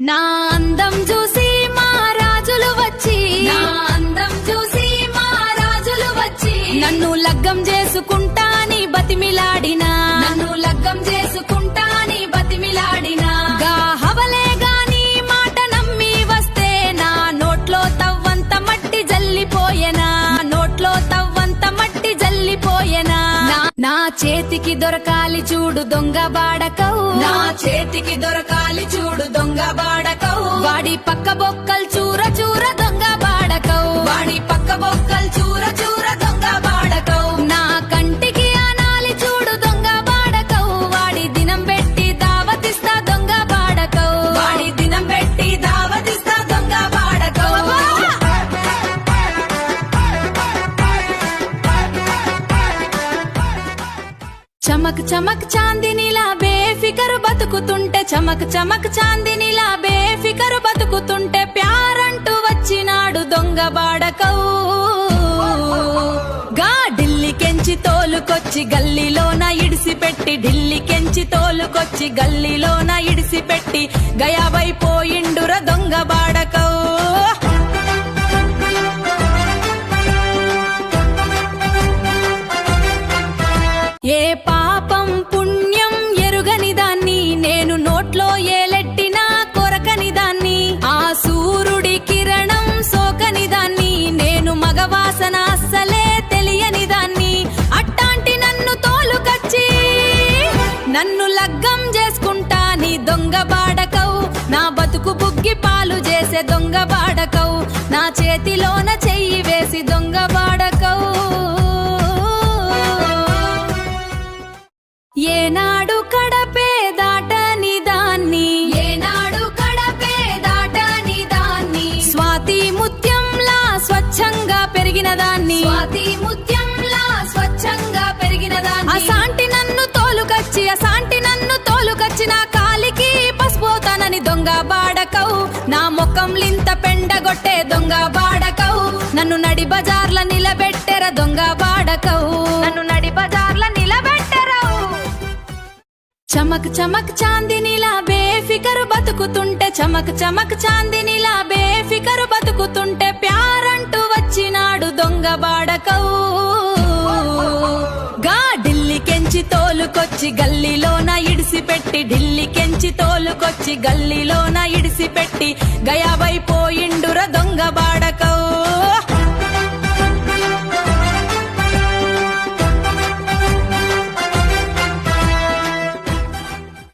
నా అందం చూసి మా రాజులు వచ్చి, నా అందం చూసి మా రాజులు వచ్చి, నన్ను లగ్గం చేసుకుంటాని బతిమిలాడినా, నన్ను లగ్గం చేసుకుంటాని బతిమిలాడినా. గా హవలే గాని మాట నమ్మి వస్తే నా నోట్లో తవ్వంత మట్టి జల్లిపోయేనా, నోట్లో తవ్వంత మట్టి జల్లిపోయేనా. నా చేతికి దొరకాలి చూడు దొంగ బాడకౌ, నా చేతికి దొరకాలి చూడు దొంగ బాడకౌ. వాడి పక్క బొక్కల్ చూర చూర దొంగ బాడకౌ, వాడి పక్క బొక్కల్ చూర చూర దొంగ బాడకౌ. నా కంటికి ఆనాలి చూడు దొంగ బాడకౌ. వాడి దినం పెట్టి దావతిస్తా దొంగ బాడకౌ, వాడి దినం పెట్టి దావతిస్తా దొంగ బాడకౌ. చమక్ చమక్ చాందినిలా బేఫికరు బతుకుతుంటే, చమక్ చమక్ చాందినిలా బేఫికరు బతుకుతుంటే ప్యారంటూ వచ్చినాడు దొంగ బాడకౌ. గా ఢిల్లీకెంచి తోలుకొచ్చి గల్లీలోన ఇడిసిపెట్టి, ఢిల్లీకెంచి తోలుకొచ్చి గల్లీలోన ఇడిసిపెట్టి గయాబైపోయిండుర దొంగ బాడకౌ. ఏ పాపం పుణ్యం ఎరుగని దాన్ని, నేను నోట్లో ఏలెట్టినా కొరకని దాన్ని, ఆ సూర్యుడి కిరణం సోకని దాన్ని, నేను మగవాసన అస్సలే తెలియని దాన్ని. అట్టాంటి నన్ను తోలుకొచ్చి నన్ను లగ్గం చేసుకుంటా నీ దొంగ బాడకౌ. నా బతుకు బుగ్గి పాలు చేసే దొంగ బాడకౌ, నా చేతిలోన చెయ్యి వేసి దొంగ బాడకౌ. ఏనాడు కడపే దాటని దాన్ని, ఏనాడు కడపే దాటని దాన్ని, స్వాతి ముత్యంలా స్వచ్ఛంగా పెరిగిన దాన్ని, స్వాతి ముత్యంలా స్వచ్ఛంగా పెరిగిన దాన్ని. అసాంటి నన్ను తోలుకొచ్చి, అసాంటి నన్ను తోలుకొచ్చి నా కాలికి పసిపోతానని దొంగ బాడకౌ. నా ముఖం లింత పెండగొట్టే దొంగ బాడకౌ. నన్ను నడి బజార్ల నిలబెట్టెర దొంగ బాడకౌ, నన్ను నడి బజార్ల నిలబెట్టెర. చమక్ చమక్ చాందినిలా బేఫికరు బతుకుతుంటే, చమక్ చమక్ చాందినిలా బేఫికరు బతుకుతుంటే ప్యారంటూ వచ్చినాడు దొంగ బాడకౌ. గా ఢిల్లీకెంచి తోలుకొచ్చి గల్లీలోన ఇడిసిపెట్టి, ఢిల్లీకెంచి తోలుకొచ్చి గల్లీలోన ఇడిసిపెట్టి గయాబైపోయిండుర దొంగ బాడకౌ.